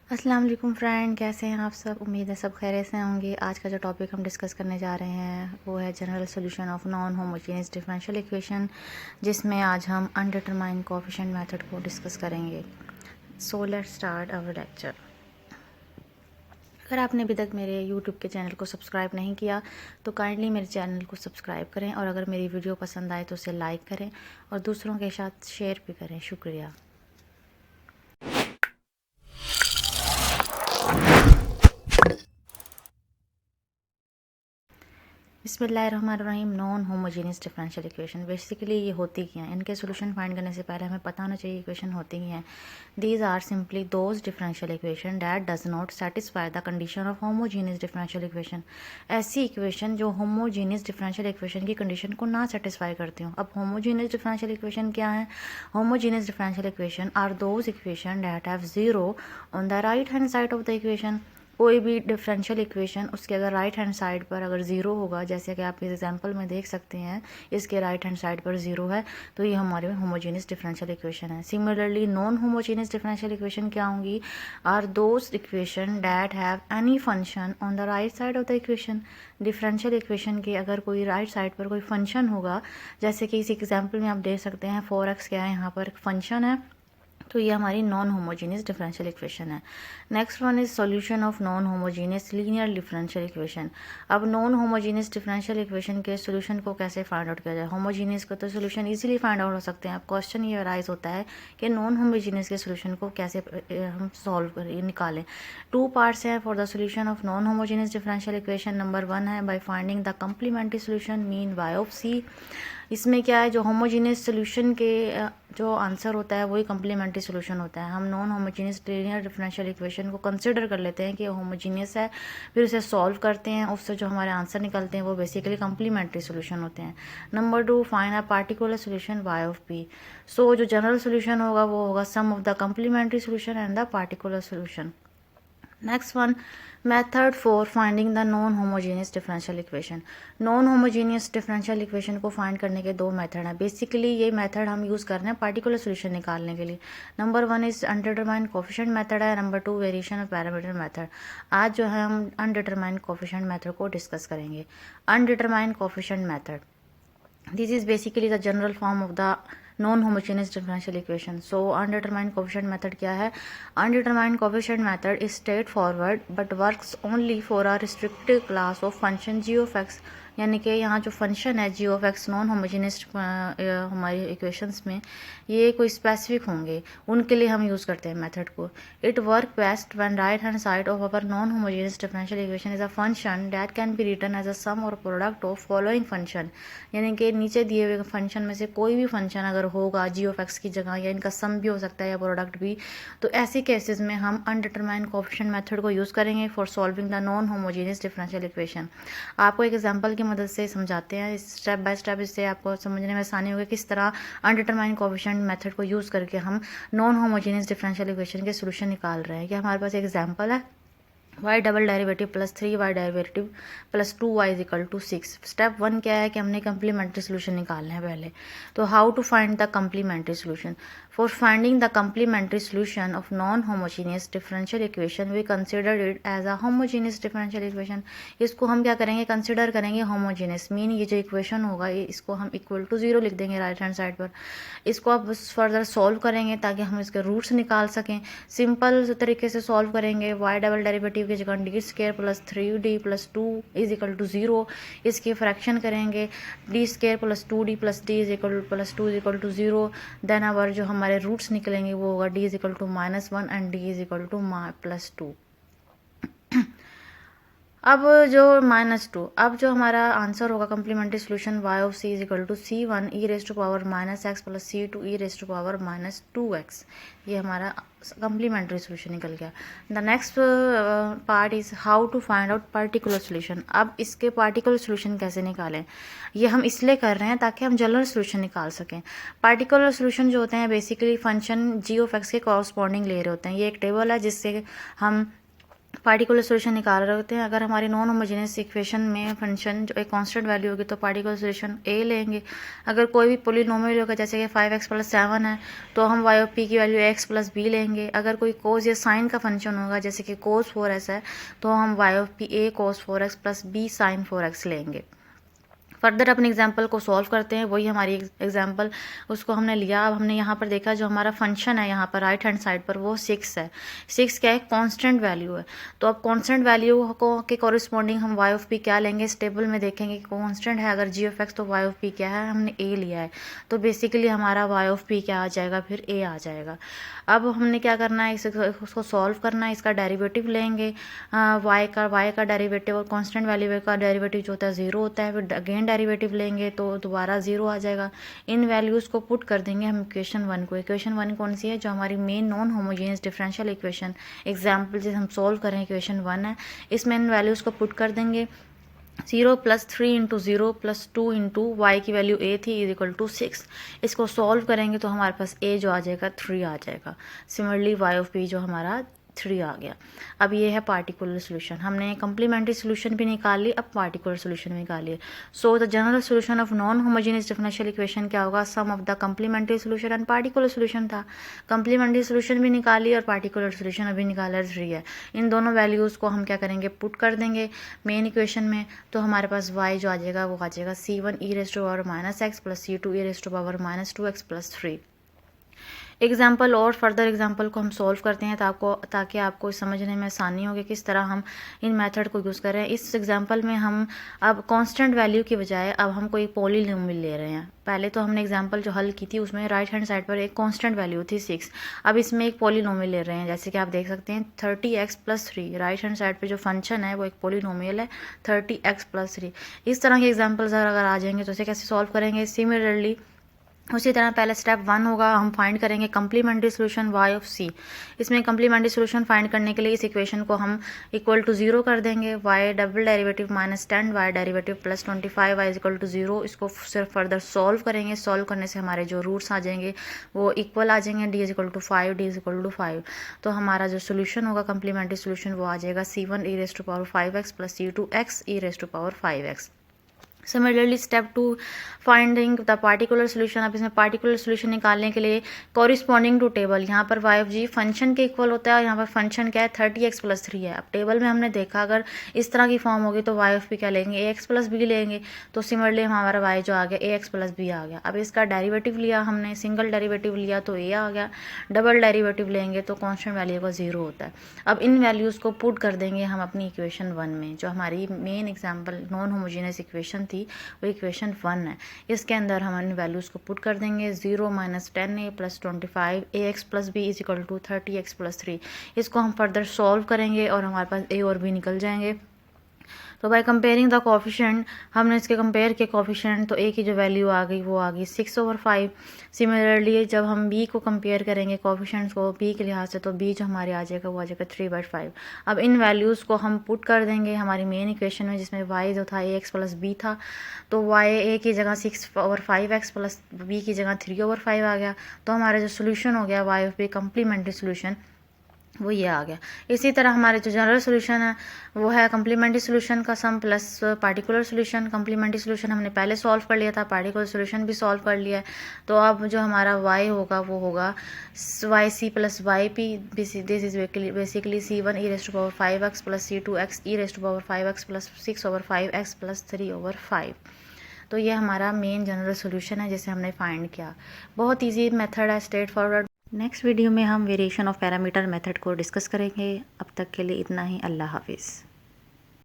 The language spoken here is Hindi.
अस्सलाम वालेकुम फ्रेंड, कैसे हैं आप सब। उम्मीद है सब खैरियत से होंगे। आज का जो टॉपिक हम डिस्कस करने जा रहे हैं वो है general solution of non homogeneous differential equation, जिसमें आज हम अनडिटरमाइंड कोएफिशिएंट मेथड को डिस्कस करेंगे। So let's start our lecture. अगर आपने अभी तक मेरे यूट्यूब के चैनल को सब्सक्राइब नहीं किया तो काइंडली मेरे चैनल को सब्सक्राइब करें, और अगर मेरी वीडियो पसंद आए तो उसे लाइक करें और दूसरों के साथ शेयर भी करें। शुक्रिया। बिस्मिल्लाहिर्रहमानिर्रहीम। Non homogeneous differential equation basically ये होती क्या हैं, इनके सोल्यूशन फाइंड करने से पहले हमें पता होना चाहिए इक्वेशन होती क्या हैं। These are simply those differential equation that does not satisfy the condition of homogeneous differential equation. ऐसी इक्वेशन जो होमोजेनियस डिफरेंशियल इक्वेशन की कंडीशन को ना सेटिस्फाई करती हूँ। अब होमोजेनियस डिफरेंशियल इक्वेशन क्या है? Homogeneous differential equation are those equation that have zero on the right hand side of the equation. कोई भी डिफरेंशियल इक्वेशन उसके अगर राइट हैंड साइड पर अगर ज़ीरो होगा, जैसे कि आप इस एग्जांपल में देख सकते हैं, इसके राइट हैंड साइड पर ज़ीरो है, तो ये हमारे होमोजेनियस डिफरेंशियल इक्वेशन है। Similarly non homogeneous differential equation क्या होंगी? Are those equation that have any function on the right side of the equation. Differential equation के अगर कोई राइट साइड पर कोई फंक्शन होगा, जैसे कि इस एग्जाम्पल में आप देख सकते हैं 4x क्या है, यहाँ पर एक फंक्शन है, तो ये हमारी नॉन होमोजीनियस डिफरेंशियल इक्वेशन है। Next one is solution of non homogeneous linear differential equation. अब नॉन होमोजीनियस डिफरेंशियल इक्वेशन के सोल्यूशन को कैसे फाइंड आउट किया जाए? होमोजीनियस का तो सोल्यूशन इजीली फाइंड आउट हो सकते हैं। अब क्वेश्चन ये राइज होता है कि नॉन होमोजीनियस के सोल्यूशन को कैसे हम सॉल्व करें, निकालें। टू पार्ट्स हैं for the solution of non homogeneous differential equation. Number one है by finding the complementary solution mean y of c। इसमें क्या है, जो होमोजीनियस सोल्यूशन के जो आंसर होता है वही कम्प्लीमेंट्री सोल्यूशन होता है। हम non homogeneous linear differential equation को कंसिडर कर लेते हैं कि होमोजीनियस है, फिर उसे सॉल्व करते हैं, उससे जो हमारे आंसर निकलते हैं वो बेसिकली कम्प्लीमेंट्री सोल्यूशन होते हैं। Number two, find a particular solution y of p। So जो जनरल सोल्यूशन होगा वो होगा sum of the complementary solution and the particular solution. Next one, method for finding the non homogeneous differential equation. Non homogeneous differential equation को फाइंड करने के दो मेथड हैं। बेसिकली ये मेथड हम यूज़ कर रहे हैं पार्टिकुलर सोल्यूशन निकालने के लिए। Number one is undetermined coefficient method है, number two variation of parameter method. आज जो है हम अनडिटरमाइंड कोफिशिएंट मेथड को डिस्कस करेंगे। Undetermined coefficient method, this is basically the general form of the non homogeneous differential equation. So undetermined coefficient method क्या है? Undetermined coefficient method is straight forward but works only for a restricted class of function ji of X. यानी कि यहाँ जो फंक्शन है जी ऑफ एक्स नॉन होमोजेनियस हमारी इक्वेशंस में ये कोई स्पेसिफिक होंगे, उनके लिए हम यूज़ करते हैं मेथड को। It work best when right hand side of our non homogeneous differential equation is a function that can be written as a sum or product of following function. यानी कि नीचे दिए हुए फंक्शन में से कोई भी फंक्शन अगर होगा जी ऑफ एक्स की जगह, या इनका सम भी हो सकता है या प्रोडक्ट भी, तो ऐसे केसेस में हम अनडिटरमाइंड कोएफिशिएंट मेथड को यूज़ करेंगे for solving the non homogeneous differential equation. आपको एक एग्जांपल की मदद से समझाते हैं स्टेप बाय स्टेप, इससे आपको समझने में आसानी होगी किस तरह अनडिटरमाइंड कोएफिशिएंट मेथड को यूज़ करके हम नॉन होमोजेनियस डिफरेंशियल इक्वेशन के सोल्यूशन निकाल रहे हैं। कि हमारे पास एक एग्जाम्पल है y double derivative plus 3y derivative plus 2y is equal to 6। Step one क्या है कि हमने कंप्लीमेंट्री सोल्यूशन निकालना है पहले। तो how to find the complementary solution? For finding the complementary solution of non homogeneous differential equation we consider it as a homogeneous differential equation. इसको हम क्या करेंगे, कंसिडर करेंगे होमोजीनियस। मीन ये जो इक्वेशन होगा इसको हम इक्वल टू जीरो लिख देंगे राइट हैंड साइड पर। इसको अब फर्दर सॉल्व करेंगे ताकि हम इसके रूट्स निकाल सकें। सिंपल तरीके से सॉल्व करेंगे। y डबल डेरिवेटिव की जगह D square plus 3d plus 2 is equal to 0, इसकी फ्रैक्शन करेंगे D square plus 2d plus D is equal plus 2 is equal to 0। Then our जो हमारे रूट्स निकलेंगे वो होगा d is equal to -1 and d is equal to plus 2। अब जो -2, अब जो हमारा आंसर होगा complementary solution y of c is equal to c1 e raise to power -x plus c2 e raise to power -2x। ये हमारा कम्प्लीमेंट्री सोल्यूशन निकल गया। The next part is how to find out particular solution. अब इसके पार्टिकुलर सोल्यूशन कैसे निकालें? ये हम इसलिए कर रहे हैं ताकि हम जनरल सोल्यूशन निकाल सकें। पार्टिकुलर सोल्यूशन जो होते हैं basically function ji of x के कॉरस्पॉन्डिंग ले रहे होते हैं। ये एक टेबल है जिससे हम पार्टिकुलर सोल्यूशन निकाल रहे होते हैं। अगर हमारी नॉन होमोजेनियस इक्वेशन में फंक्शन जो एक कांस्टेंट वैल्यू होगी तो पार्टिकुलर सोल्यूशन ए लेंगे। अगर कोई भी पोलिनोमियल होगा जैसे कि 5x+7 है तो हम y ऑफ p की वैल्यू x+b लेंगे। अगर कोई कोस या साइन का फंक्शन होगा जैसे कि cos 4x है तो हम y of p a cos 4x plus b sin 4x लेंगे। फर्दर अपने एग्जाम्पल को सॉल्व करते हैं। वही हमारी एग्जाम्पल उसको हमने लिया। अब हमने यहाँ पर देखा जो हमारा फंक्शन है यहाँ पर राइट हैंड साइड पर वो 6 है। 6 क्या है, कांस्टेंट वैल्यू है। तो अब कांस्टेंट वैल्यू को के कॉरिस्पॉन्डिंग हम y ऑफ p क्या लेंगे, इस टेबल में देखेंगे कांस्टेंट है अगर g ऑफ x तो y ऑफ p क्या है, हमने a लिया है तो बेसिकली हमारा y ऑफ p क्या आ जाएगा, फिर a आ जाएगा। अब हमने क्या करना है, उसको सॉल्व करना है। इसका डेरिवेटिव लेंगे y का डेरिवेटिव और कांस्टेंट वैल्यू का डेरिवेटिव जो होता है 0 होता है। फिर अगेन डेरिवेटिव लेंगे तो दोबारा 0 आ जाएगा। इन वैल्यूज़ को पुट कर देंगे हम इक्वेशन 1 को। इक्वेशन 1 कौन सी है, जो हमारी main non homogeneous differential equation example जैसे हम सॉल्व करें इक्वेशन 1 है, इसमें इन वैल्यूज़ को पुट कर देंगे। 0 + 3 × 0 + 2 × y की वैल्यू a थी इज इक्वल टू 6। इसको सॉल्व करेंगे तो हमारे पास a जो आ जाएगा 3 आ जाएगा। सिमिलरली y ऑफ p जो हमारा 3 आ गया। अब ये है पार्टिकुलर सोल्यूशन। हमने कम्प्लीमेंट्री सोल्यूशन भी निकाल ली, अब पार्टिकुलर सोल्यूशन निकालिए। So the general solution of non homogeneous differential equation क्या होगा, sum of the complementary solution and particular solution था। कम्प्लीमेंट्री सोल्यूशन भी निकाली और पार्टिकुलर सोल्यूशन अभी निकाला 3 है। इन दोनों वैल्यूज़ को हम क्या करेंगे, पुट कर देंगे मेन इक्वेशन में। तो हमारे पास y जो आ जाएगा वो आ जाएगा c1 e⁻x + c2 e⁻2x + 3। Example और फर्दर एग्जाम्पल को हम सॉल्व करते हैं ताकि आपको समझने में आसानी होगी किस तरह हम इन मेथड को यूज़ कर रहे हैं। इस एग्जाम्पल में हम अब कांस्टेंट वैल्यू की बजाय अब हम कोई पॉलीनोमियल ले रहे हैं। पहले तो हमने एग्जाम्पल जो हल की थी उसमें राइट हैंड साइड पर एक कांस्टेंट वैल्यू थी 6। अब इसमें एक पॉलीनोमियल ले रहे हैं जैसे कि आप देख सकते हैं 30x + 3। राइट हैंड साइड पर जो फंक्शन है वो एक पॉलीनोमियल है 30x + 3। इस तरह के एग्जाम्पल्स अगर आ जाएंगे तो इसे कैसे सॉल्व करेंगे। सिमिलरली उसी तरह पहला स्टेप 1 होगा, हम फाइंड करेंगे complementary solution y of c। इसमें कम्प्लीमेंट्री सोल्यूशन फाइंड करने के लिए इस इक्वेशन को हम इक्वल टू 0 कर देंगे। y double derivative -10 y derivative +25 y is equal to 0। इसको सिर्फ फर्दर सॉल्व करेंगे। सॉल्व करने से हमारे जो रूट्स आ जाएंगे वो इक्वल आ जाएंगे, d is equal to 5 d is equal to 5। तो हमारा जो सोल्यूशन होगा कम्प्लीमेंट्री सोल्यूशन वो आ जाएगा c1 e⁻5x + c2x e⁻5x। Similarly step 2 finding the particular solution. अब इसमें पार्टिकुलर सोल्यूशन निकालने के लिए कॉरिस्पॉन्डिंग टू टेबल यहाँ पर y ऑफ g फंक्शन के इक्वल होता है और यहाँ पर फंक्शन क्या है 30x + 3 है। अब टेबल में हमने देखा अगर इस तरह की फॉर्म होगी तो y ऑफ p क्या लेंगे, ax + b लेंगे। तो सिमिलरली हमारा y जो आ गया ax + b आ गया। अब इसका डेरिवेटिव लिया हमने, सिंगल डेरिवेटिव लिया तो a आ गया। डबल डेरिवेटिव लेंगे तो कॉन्स्टेंट वैल्यू का 0 होता है। अब इन वैल्यूज़ को पुट कर देंगे हम अपनी इक्वेशन 1 में। जो हमारी main example non homogeneous equation थी वो इक्वेशन 1 है। इसके अंदर हम इन वैल्यूज़ को पुट कर देंगे 0 - 10a + 25 ax + b is equal to 30x + 3। इसको हम फर्दर सॉल्व करेंगे और हमारे पास a और b निकल जाएंगे। तो बाय कंपेयरिंग द कोफिशिएंट हमने इसके कंपेयर के कोफिशिएंट तो a की जो वैल्यू आ गई वो आ गई 6/5। सिमिलरली जब हम b को कंपेयर करेंगे कोफिशिएंट्स को b के लिहाज से तो b जो हमारे आ जाएगा वो आ जाएगा 3/5। अब इन वैल्यूज़ को हम पुट कर देंगे हमारी मेन इक्वेशन में जिसमें y जो था ax + b था। तो y a की जगह 6/5x + b की जगह 3/5 आ गया। तो हमारा जो सोल्यूशन हो गया y of b complementary solution वो ये आ गया। इसी तरह हमारे जो जनरल सोल्यूशन है वो है कम्प्लीमेंट्री सोल्यूशन का sum plus particular solution. Complementary solution हमने पहले सॉल्व कर लिया था, पार्टिकुलर सोल्यूशन भी सॉल्व कर लिया है। तो अब जो हमारा y होगा वो होगा yc + yp। This is basically c1 e⁻5x + c2x e⁻5x + 6/5x + 3/5। तो ये हमारा मेन जनरल सोल्यूशन है जिसे हमने फाइंड किया। बहुत ईजी मेथड है, स्ट्रेट फॉरवर्ड। नेक्स्ट वीडियो में हम वेरिएशन ऑफ पैरामीटर मेथड को डिस्कस करेंगे। अब तक के लिए इतना ही। अल्लाह हाफिज़।